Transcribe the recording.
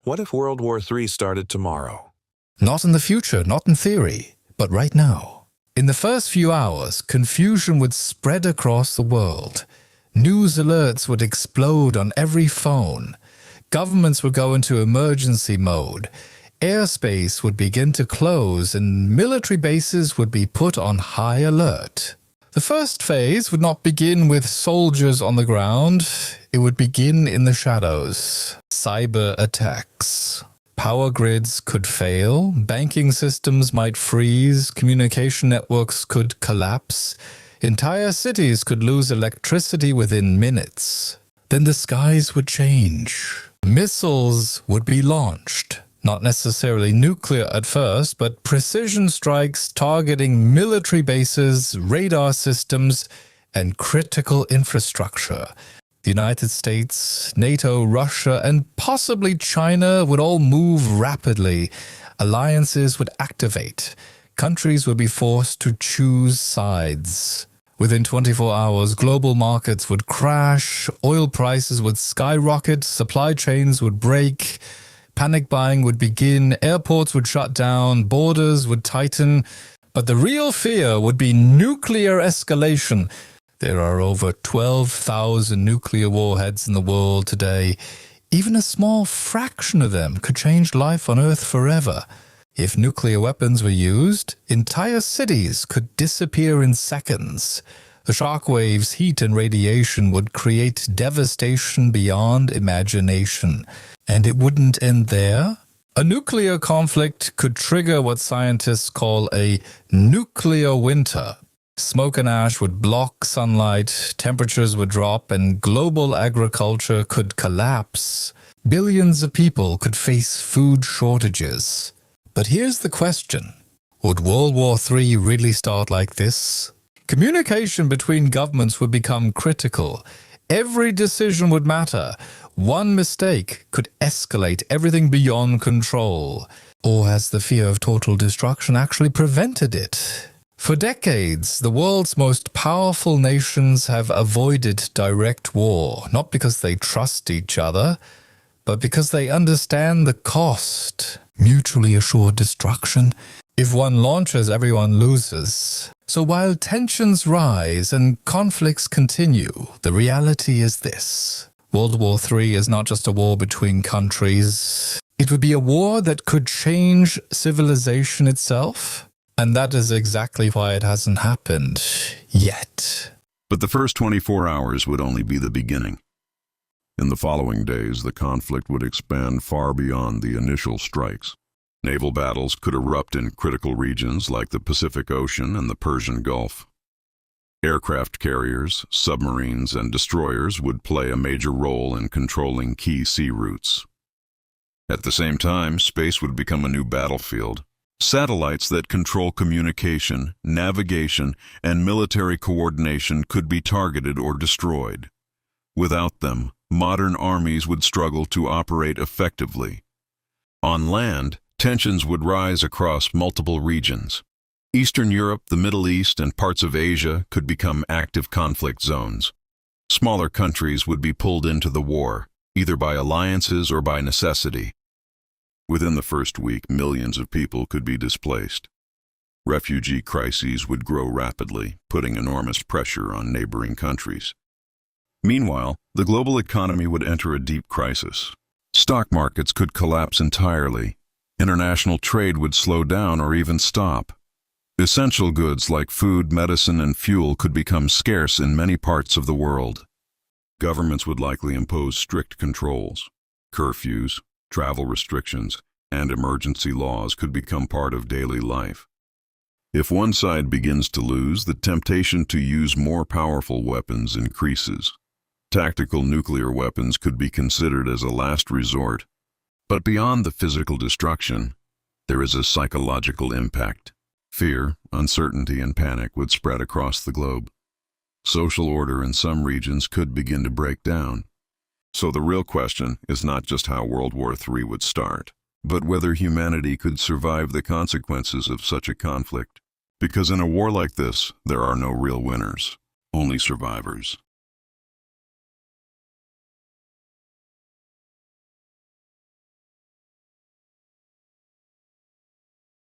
What if World War III started tomorrow? Not in the future, not in theory, but right now. In the first few hours, confusion would spread across the world. News alerts would explode on every phone. Governments would go into emergency mode. Airspace would begin to close and military bases would be put on high alert. The first phase would not begin with soldiers on the ground. It would begin in the shadows. Cyber attacks. Power grids could fail, banking systems might freeze, communication networks could collapse, entire cities could lose electricity within minutes. Then the skies would change. Missiles would be launched. Not necessarily nuclear at first, but precision strikes targeting military bases, radar systems, and critical infrastructure. The United States, NATO, Russia, and possibly China would all move rapidly. Alliances would activate. Countries would be forced to choose sides. Within 24 hours, global markets would crash, oil prices would skyrocket, supply chains would break, panic buying would begin, airports would shut down, borders would tighten. But the real fear would be nuclear escalation. There are over 12,000 nuclear warheads in the world today. Even a small fraction of them could change life on Earth forever. If nuclear weapons were used, entire cities could disappear in seconds. The shockwaves, heat, and radiation would create devastation beyond imagination. And it wouldn't end there. A nuclear conflict could trigger what scientists call a nuclear winter. Smoke and ash would block sunlight, temperatures would drop, and global agriculture could collapse. Billions of people could face food shortages. But here's the question. Would World War III really start like this? Communication between governments would become critical. Every decision would matter. One mistake could escalate everything beyond control. Or has the fear of total destruction actually prevented it? For decades, the world's most powerful nations have avoided direct war, not because they trust each other, but because they understand the cost. Mutually assured destruction. If one launches, everyone loses. So while tensions rise and conflicts continue, the reality is this. World War III is not just a war between countries. It would be a war that could change civilization itself. And that is exactly why it hasn't happened yet. But the first 24 hours would only be the beginning. In the following days, the conflict would expand far beyond the initial strikes. Naval battles could erupt in critical regions like the Pacific Ocean and the Persian Gulf. Aircraft carriers, submarines, and destroyers would play a major role in controlling key sea routes. At the same time, space would become a new battlefield. Satellites that control communication, navigation, and military coordination could be targeted or destroyed. Without them, modern armies would struggle to operate effectively. On land, tensions would rise across multiple regions. Eastern Europe, the Middle East, and parts of Asia could become active conflict zones. Smaller countries would be pulled into the war, either by alliances or by necessity. Within the first week, millions of people could be displaced. Refugee crises would grow rapidly, putting enormous pressure on neighboring countries. Meanwhile, the global economy would enter a deep crisis. Stock markets could collapse entirely. International trade would slow down or even stop. Essential goods like food, medicine, and fuel could become scarce in many parts of the world. Governments would likely impose strict controls. Curfews, travel restrictions, and emergency laws could become part of daily life. If one side begins to lose, the temptation to use more powerful weapons increases. Tactical nuclear weapons could be considered as a last resort. But beyond the physical destruction, there is a psychological impact. Fear, uncertainty, and panic would spread across the globe. Social order in some regions could begin to break down. So the real question is not just how World War III would start, but whether humanity could survive the consequences of such a conflict. Because in a war like this, there are no real winners, only survivors.